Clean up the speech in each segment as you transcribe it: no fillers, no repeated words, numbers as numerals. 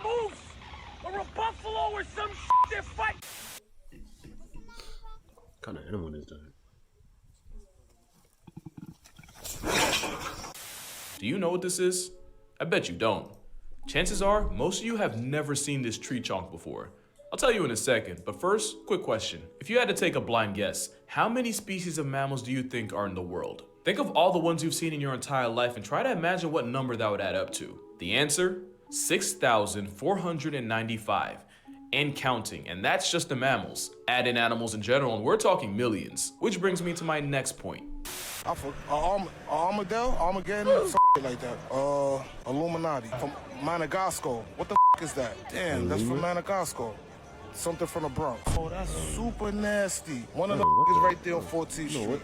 moose or a buffalo or some they're fighting. What kind of animal is that? Do you know what this is? I bet you don't. Chances are, most of you have never seen this tree chonk before. I'll tell you in a second, but first, quick question. If you had to take a blind guess, how many species of mammals do you think are in the world? Think of all the ones you've seen in your entire life and try to imagine what number that would add up to. The answer? 6,495. And counting, and that's just the mammals. Add in animals in general, and we're talking millions. Which brings me to my next point. Armageddon, like that. Illuminati from Madagascar. What the is that? Damn, that's from Madagascar. Something from the Bronx. Oh, that's super nasty. One of the is right there on 14th Street.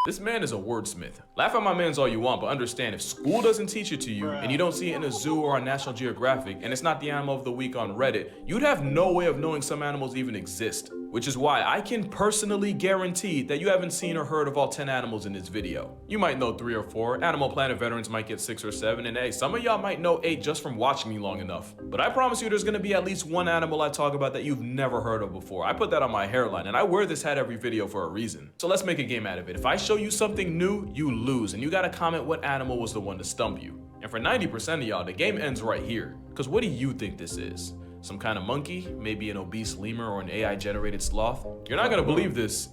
This man is a wordsmith. Laugh at my mans all you want, but understand if school doesn't teach it to you and you don't see it in a zoo or on National Geographic and it's not the animal of the week on Reddit, you'd have no way of knowing some animals even exist. Which is why I can personally guarantee that you haven't seen or heard of all 10 animals in this video. You might know 3 or 4, Animal Planet veterans might get 6 or 7, and hey, some of y'all might know 8 just from watching me long enough. But I promise you there's gonna be at least one animal I talk about that you've never heard of before. I put that on my hairline, and I wear this hat every video for a reason. So let's make a game out of it. If I show you something new, you lose, and you gotta comment what animal was the one to stump you. And for 90% of y'all, the game ends right here. Cause what do you think this is? Some kind of monkey, maybe an obese lemur or an AI-generated sloth? You're not gonna believe this.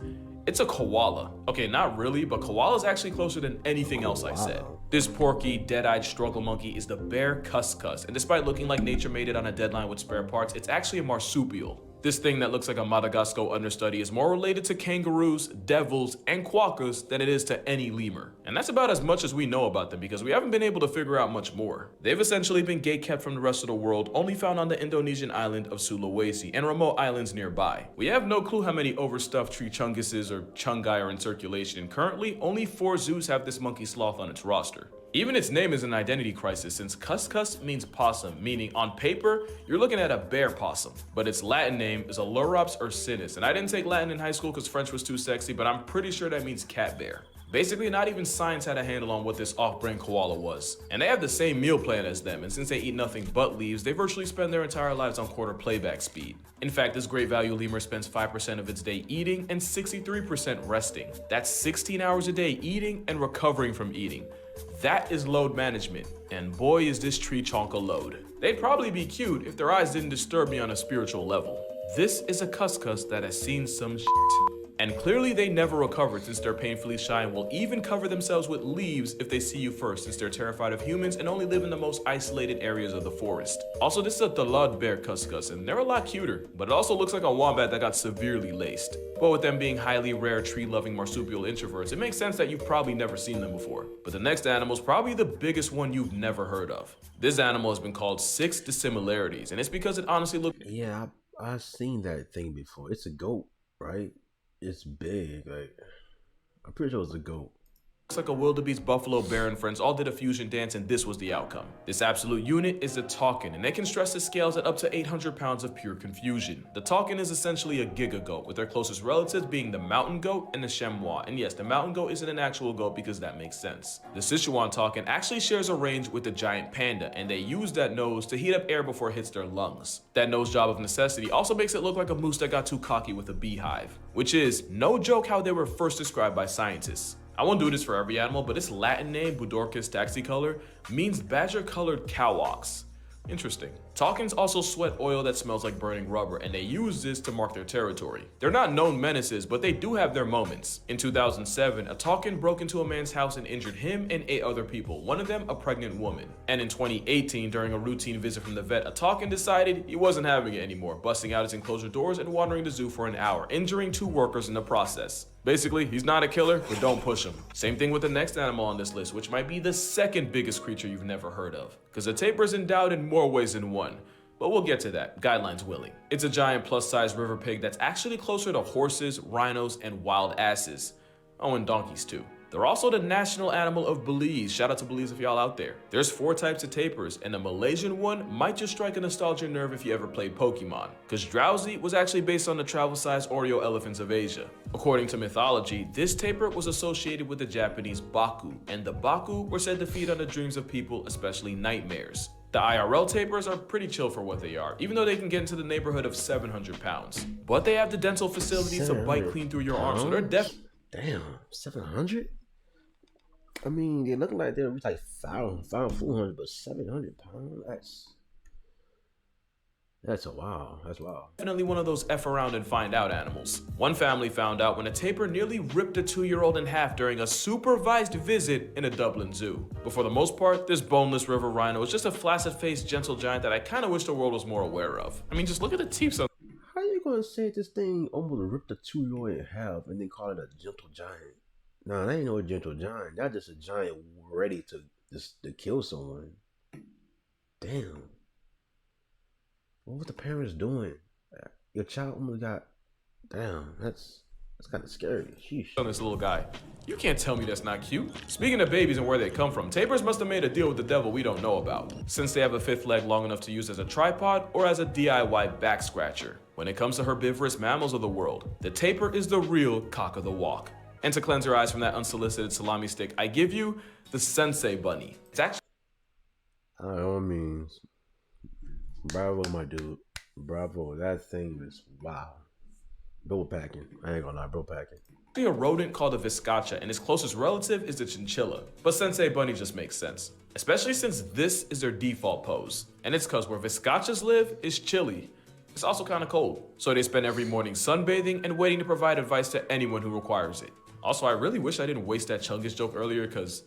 It's a koala. Okay, not really, but koala is actually closer than anything else I said. This porky, dead-eyed struggle monkey is the bear cuscus, and despite looking like nature made it on a deadline with spare parts, it's actually a marsupial. This thing that looks like a Madagascar understudy is more related to kangaroos, devils, and quokkas than it is to any lemur. And that's about as much as we know about them because we haven't been able to figure out much more. They've essentially been gatekept from the rest of the world, only found on the Indonesian island of Sulawesi and remote islands nearby. We have no clue how many overstuffed trichunguses or chungai are in circulation, and currently only 4 zoos have this monkey sloth on its roster. Even its name is an identity crisis since cuscus means possum, meaning on paper, you're looking at a bear possum. But its Latin name is Ailurops ursinus, and I didn't take Latin in high school because French was too sexy, but I'm pretty sure that means cat bear. Basically, not even science had a handle on what this off-brand koala was. And they have the same meal plan as them, and since they eat nothing but leaves, they virtually spend their entire lives on quarter playback speed. In fact, this great value lemur spends 5% of its day eating and 63% resting. That's 16 hours a day eating and recovering from eating. That is load management, and boy is this tree chonk a load. They'd probably be cute if their eyes didn't disturb me on a spiritual level. This is a cuscus that has seen some shit. And clearly they never recovered since they're painfully shy and will even cover themselves with leaves if they see you first since they're terrified of humans and only live in the most isolated areas of the forest. Also, this is a Thalud bear cuscus and they're a lot cuter, but it also looks like a wombat that got severely laced. But with them being highly rare tree-loving marsupial introverts, it makes sense that you've probably never seen them before. But the next animal is probably the biggest one you've never heard of. This animal has been called 6 dissimilarities, and it's because it honestly looks— Yeah, I've seen that thing before. It's a goat, right? It's big. Like, I'm pretty sure it's a goat. Looks like a wildebeest, buffalo, bear, and friends all did a fusion dance, and this was the outcome. This absolute unit is the Takin, and they can stress the scales at up to 800 pounds of pure confusion. The Takin is essentially a giga goat, with their closest relatives being the mountain goat and the chamois. And yes, the mountain goat isn't an actual goat because that makes sense. The Sichuan Takin actually shares a range with the giant panda, and they use that nose to heat up air before it hits their lungs. That nose job of necessity also makes it look like a moose that got too cocky with a beehive, which is no joke how they were first described by scientists. I won't do this for every animal, but its Latin name, Budorcus taxicolor, means badger-colored cow ox. Interesting. Takins also sweat oil that smells like burning rubber, and they use this to mark their territory. They're not known menaces, but they do have their moments. In 2007, a Takin broke into a man's house and injured him and 8 other people, one of them a pregnant woman. And in 2018, during a routine visit from the vet, a Takin decided he wasn't having it anymore, busting out his enclosure doors and wandering the zoo for an hour, injuring 2 workers in the process. Basically, he's not a killer, but don't push him. Same thing with the next animal on this list, which might be the second biggest creature you've never heard of, because a tapir is endowed in more ways than one. But we'll get to that, guidelines willing. It's a giant plus-size river pig that's actually closer to horses, rhinos, and wild asses. Oh, and donkeys too. They're also the national animal of Belize. Shout out to Belize if y'all out there. There's 4 types of tapirs, and the Malaysian one might just strike a nostalgia nerve if you ever played Pokemon, because Drowsy was actually based on the travel-sized Oreo elephants of Asia. According to mythology, this tapir was associated with the Japanese Baku, and the Baku were said to feed on the dreams of people, especially nightmares. The IRL tapirs are pretty chill for what they are, even though they can get into the neighborhood of 700 pounds. But they have the dental facilities to bite clean through your arm, so they're Damn, 700? I mean, they look like they're like 400, but 700 pounds? That's wow. That's wow. Definitely one of those F around and find out animals. One family found out when a tapir nearly ripped a 2-year-old in half during a supervised visit in a Dublin zoo. But for the most part, this boneless river rhino is just a flaccid-faced gentle giant that I kind of wish the world was more aware of. I mean, just look at the teeth. How you gonna say this thing almost ripped a 2-year-old in half and then call it a gentle giant? Nah, that ain't no gentle giant. That's just a giant ready to kill someone. Damn. What was the parents doing? Your child almost got... Damn, that's kind of scary. Sheesh. On this little guy. You can't tell me that's not cute. Speaking of babies and where they come from, tapirs must have made a deal with the devil we don't know about, since they have a 5th leg long enough to use as a tripod or as a DIY back scratcher. When it comes to herbivorous mammals of the world, the tapir is the real cock of the walk. And to cleanse your eyes from that unsolicited salami stick, I give you the Sensei bunny. It's actually... By all means, bravo, my dude. Bravo. That thing is wow. Bro packing. I ain't gonna lie, bro packing. A rodent called a viscacha, and its closest relative is the chinchilla. But Sensei bunny just makes sense, especially since this is their default pose. And it's cause where viscachas live is chilly. It's also kind of cold, so they spend every morning sunbathing and waiting to provide advice to anyone who requires it. Also, I really wish I didn't waste that Chungus joke earlier, cause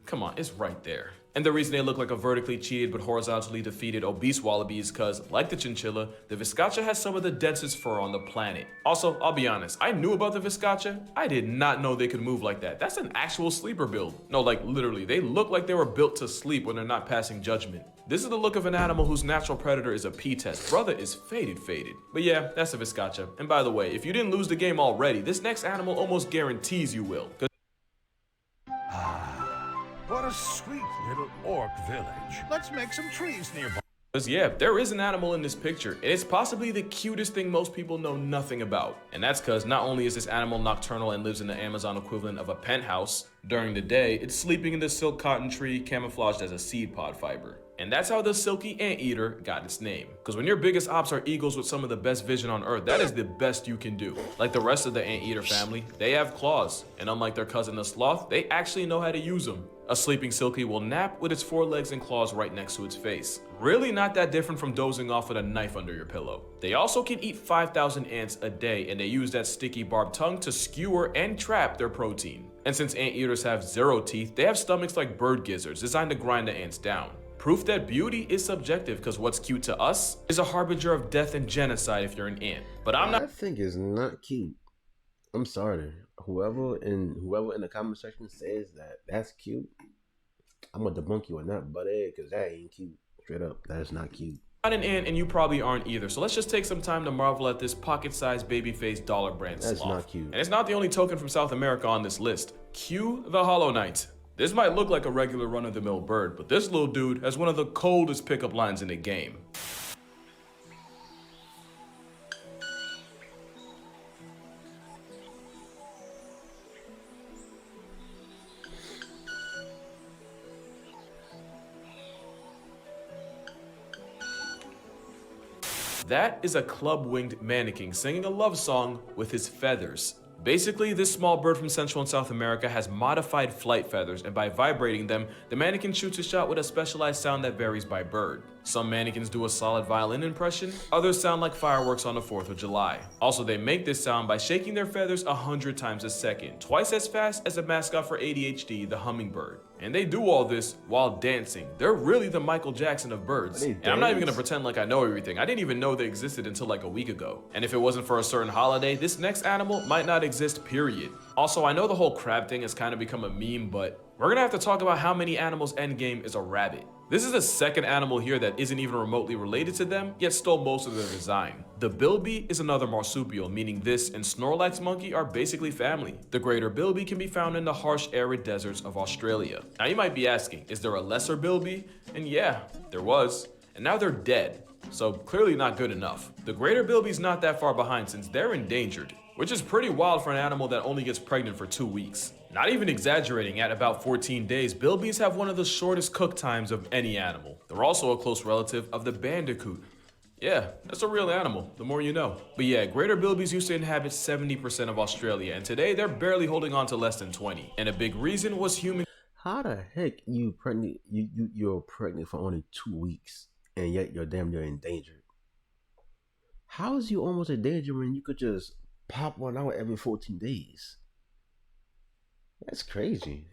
come on, it's right there. And the reason they look like a vertically cheated but horizontally defeated obese wallaby is because, like the chinchilla, the viscacha has some of the densest fur on the planet. Also, I'll be honest, I knew about the viscacha. I did not know they could move like that. That's an actual sleeper build. No, like literally, they look like they were built to sleep when they're not passing judgment. This is the look of an animal whose natural predator is a P-test. Brother is faded. But yeah, that's a viscacha. And by the way, if you didn't lose the game already, this next animal almost guarantees you will. What a sweet little orc village. Let's make some trees nearby. Because yeah, there is an animal in this picture, and it's possibly the cutest thing most people know nothing about. And that's because not only is this animal nocturnal and lives in the Amazon equivalent of a penthouse, during the day, it's sleeping in the silk cotton tree camouflaged as a seed pod fiber. And that's how the silky anteater got its name. Because when your biggest ops are eagles with some of the best vision on earth, that is the best you can do. Like the rest of the anteater family, they have claws. And unlike their cousin the sloth, they actually know how to use them. A sleeping silky will nap with its 4 legs and claws right next to its face. Really not that different from dozing off with a knife under your pillow. They also can eat 5,000 ants a day, and they use that sticky barbed tongue to skewer and trap their protein. And since anteaters have 0 teeth, they have stomachs like bird gizzards designed to grind the ants down. Proof that beauty is subjective, because what's cute to us is a harbinger of death and genocide if you're an ant. But I'm not. I think it's not cute. I'm sorry. Whoever in the comment section says that that's cute, I'm gonna debunk you on that butt egg, because that ain't cute. Straight up, that is not cute. Not an ant, and you probably aren't either. So let's just take some time to marvel at this pocket-sized baby-faced dollar brand sloth. That's not cute. And it's not the only token from South America on this list. Cue the Hollow Knight. This might look like a regular run-of-the-mill bird, but this little dude has one of the coldest pickup lines in the game. That is a club-winged manakin singing a love song with his feathers. Basically, this small bird from Central and South America has modified flight feathers, and by vibrating them, the mannequin shoots a shot with a specialized sound that varies by bird. Some mannequins do a solid violin impression, others sound like fireworks on the 4th of July. Also, they make this sound by shaking their feathers 100 times a second, twice as fast as the mascot for ADHD, the hummingbird. And they do all this while dancing. They're really the Michael Jackson of birds. And I'm not even gonna pretend like I know everything. I didn't even know they existed until like a week ago. And if it wasn't for a certain holiday, this next animal might not exist, period. Also, I know the whole crab thing has kind of become a meme, but we're gonna have to talk about how many animals' endgame is a rabbit. This is the second animal here that isn't even remotely related to them, yet stole most of their design. The bilby is another marsupial, meaning this and Snorlax monkey are basically family. The greater bilby can be found in the harsh, arid deserts of Australia. Now you might be asking, is there a lesser bilby? And yeah, there was. And now they're dead. So clearly not good enough. The greater bilby's not that far behind since they're endangered, which is pretty wild for an animal that only gets pregnant for 2 weeks. Not even exaggerating, at about 14 days, bilbies have one of the shortest cook times of any animal. They're also a close relative of the bandicoot. Yeah, that's a real animal, the more you know. But yeah, greater bilbies used to inhabit 70% of Australia, and today they're barely holding on to less than 20. And a big reason was human. How the heck you're pregnant for only 2 weeks and yet you're damn near endangered? How is you almost endangered when you could just pop one out every 14 days? That's crazy.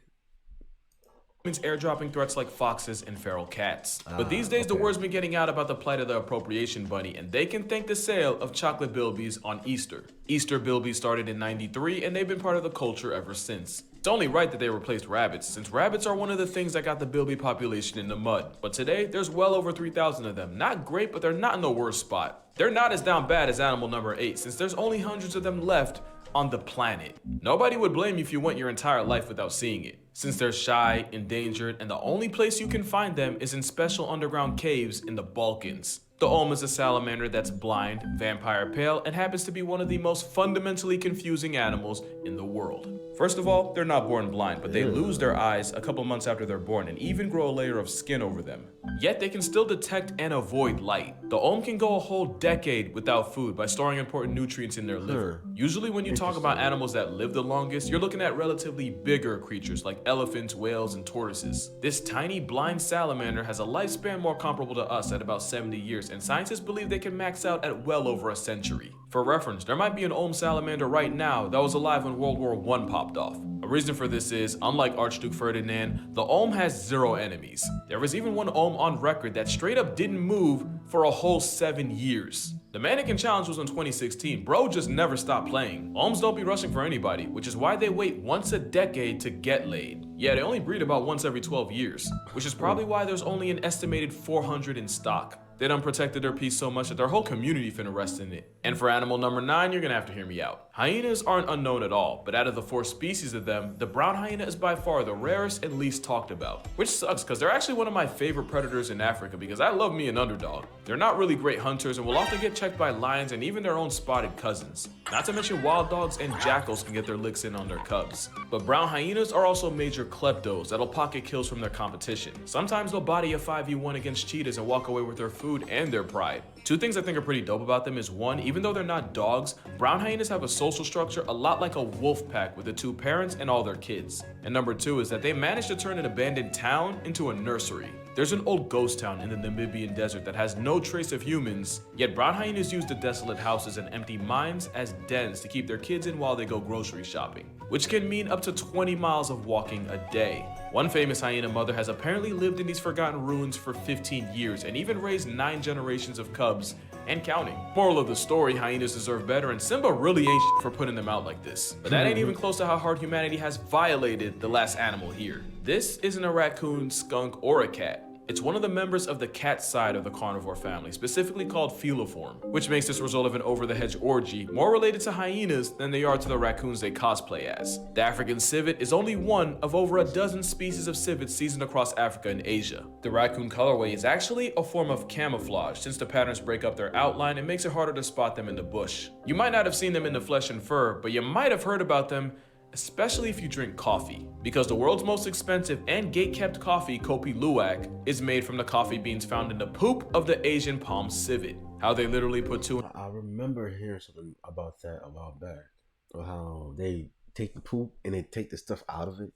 Means airdropping threats like foxes and feral cats. But these days, the word's been getting out about the plight of the appropriation bunny, and they can thank the sale of chocolate bilbies on Easter. Easter bilbies started in '93, and they've been part of the culture ever since. It's only right that they replaced rabbits, since rabbits are one of the things that got the bilby population in the mud. But today, there's well over 3,000 of them. Not great, but they're not in the worst spot. They're not as down bad as animal number 8, since there's only hundreds of them left on the planet. Nobody would blame you if you went your entire life without seeing it, since they're shy, endangered, and the only place you can find them is in special underground caves in the Balkans. The Olm is a salamander that's blind, vampire pale, and happens to be one of the most fundamentally confusing animals in the world. First of all, they're not born blind, but they lose their eyes a couple months after they're born and even grow a layer of skin over them. Yet they can still detect and avoid light. The Olm can go a whole decade without food by storing important nutrients in their liver. Usually when you talk about animals that live the longest, you're looking at relatively bigger creatures like elephants, whales, and tortoises. This tiny blind salamander has a lifespan more comparable to us at about 70 years, and scientists believe they can max out at well over a century. For reference, there might be an Olm salamander right now that was alive when World War I popped off. A reason for this is, unlike Archduke Ferdinand, the Olm has 0 enemies. There was even one Olm on record that straight up didn't move for a whole 7 years. The Mannequin Challenge was in 2016. Bro just never stopped playing. Olms don't be rushing for anybody, which is why they wait once a decade to get laid. Yeah, they only breed about once every 12 years, which is probably why there's only an estimated 400 in stock. They done protected their peace so much that their whole community finna rest in it. And for animal number 9, you're gonna have to hear me out. Hyenas aren't unknown at all, but out of the 4 species of them, the brown hyena is by far the rarest and least talked about. Which sucks, because they're actually one of my favorite predators in Africa because I love me an underdog. They're not really great hunters and will often get checked by lions and even their own spotted cousins. Not to mention wild dogs and jackals can get their licks in on their cubs. But brown hyenas are also major kleptos that'll pocket kills from their competition. Sometimes they'll body a 5v1 against cheetahs and walk away with their food and their pride. 2 things I think are pretty dope about them is 1, even though they're not dogs, brown hyenas have a social structure a lot like a wolf pack with the 2 parents and all their kids. And number 2 is that they managed to turn an abandoned town into a nursery. There's an old ghost town in the Namibian desert that has no trace of humans, yet brown hyenas use the desolate houses and empty mines as dens to keep their kids in while they go grocery shopping, which can mean up to 20 miles of walking a day. One famous hyena mother has apparently lived in these forgotten ruins for 15 years and even raised 9 generations of cubs and counting. Moral of the story, hyenas deserve better, and Simba really ain't shit for putting them out like this. But that ain't even close to how hard humanity has violated the last animal here. This isn't a raccoon, skunk, or a cat. It's one of the members of the cat side of the carnivore family, specifically called Feliform, which makes this result of an over-the-hedge orgy more related to hyenas than they are to the raccoons they cosplay as. The African civet is only one of over a dozen species of civets seasoned across Africa and Asia. The raccoon colorway is actually a form of camouflage, since the patterns break up their outline and makes it harder to spot them in the bush. You might not have seen them in the flesh and fur, but you might have heard about them, especially if you drink coffee, because the world's most expensive and gate-kept coffee, Kopi Luwak, is made from the coffee beans found in the poop of the Asian palm civet. How they literally put 2. I remember hearing something about that a while back, or how they take the poop and they take the stuff out of it.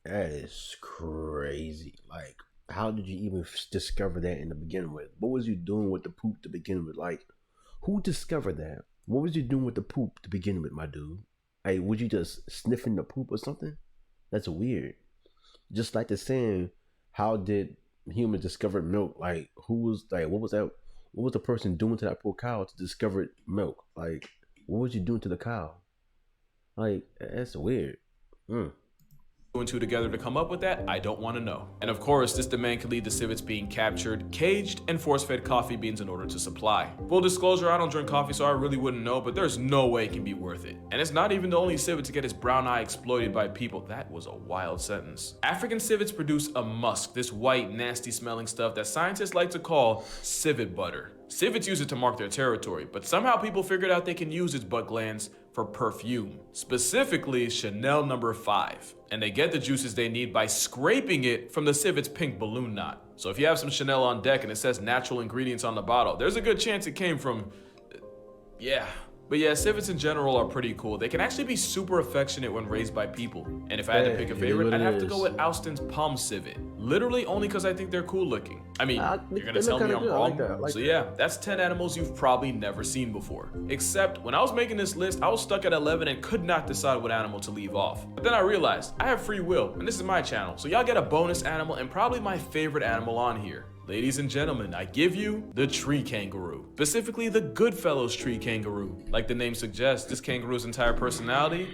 That is crazy. Like, how did you even discover that in the beginning with? What was you doing with the poop to begin with? Like, who discovered that? What was you doing with the poop to begin with, my dude? Like, would you just sniffing the poop or something? That's weird. Just like the saying, how did humans discover milk? Like, who was, like, what was that? What was the person doing to that poor cow to discover milk? Like, what was you doing to the cow? Like, that's weird. 2 and 2 together to come up with that, I don't want to know. And of course, this demand could lead to civets being captured, caged, and force-fed coffee beans in order to supply. Full disclosure, I don't drink coffee, so I really wouldn't know, but there's no way it can be worth it. And it's not even the only civet to get his brown eye exploited by people. That was a wild sentence. African civets produce a musk, this white, nasty smelling stuff that scientists like to call civet butter. Civets use it to mark their territory, but somehow people figured out they can use its butt glands for perfume, specifically Chanel No. 5. And they get the juices they need by scraping it from the civet's pink balloon knot. So if you have some Chanel on deck and it says natural ingredients on the bottle, there's a good chance it came from, yeah. But yeah, civets in general are pretty cool. They can actually be super affectionate when raised by people. And if I had to pick a favorite, I'd have to go with Alston's Palm Civet. Literally only because I think they're cool looking. I mean, you're gonna tell me I'm wrong? So yeah, that's 10 animals you've probably never seen before. Except when I was making this list, I was stuck at 11 and could not decide what animal to leave off. But then I realized I have free will, and this is my channel, so y'all get a bonus animal and probably my favorite animal on here. Ladies and gentlemen, I give you the tree kangaroo. Specifically, the Goodfellows tree kangaroo. Like the name suggests, this kangaroo's entire personality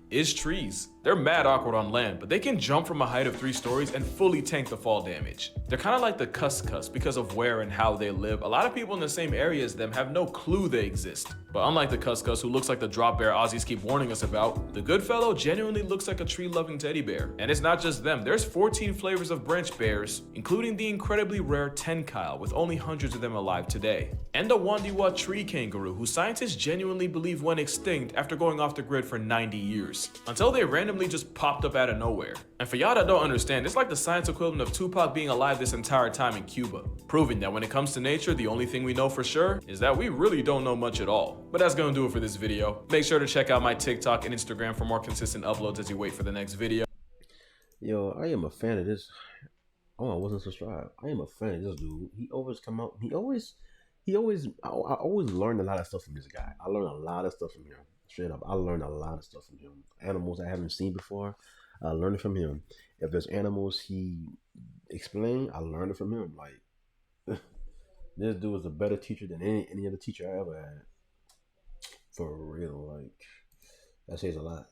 is trees. They're mad awkward on land, but they can jump from a height of 3 stories and fully tank the fall damage. They're kind of like the cuscus because of where and how they live. A lot of people in the same area as them have no clue they exist. But unlike the cuscus, who looks like the drop bear Aussies keep warning us about, the Goodfellow genuinely looks like a tree-loving teddy bear. And it's not just them. There's 14 flavors of branch bears, including the incredibly rare tenkyle, with only hundreds of them alive today. And the Wandiwa tree kangaroo, who scientists genuinely believe went extinct after going off the grid for 90 years. Until they randomly just popped up out of nowhere. And for y'all that don't understand, it's like the science equivalent of Tupac being alive this entire time in Cuba, proving that when it comes to nature, the only thing we know for sure is that we really don't know much at all. But that's gonna do it for this video. Make sure to check out my TikTok and Instagram for more consistent uploads as you wait for the next video. Yo, I am a fan of this. Oh, I wasn't subscribed. I am a fan of this dude. He always come out. I always learned a lot of stuff from this guy. I learned a lot of stuff from him. Straight up, I learned a lot of stuff from him. Animals I haven't seen before, I learned it from him. If there's animals he explained, I learned it from him. Like, this dude is a better teacher than any other teacher I ever had. For real, like, that says a lot.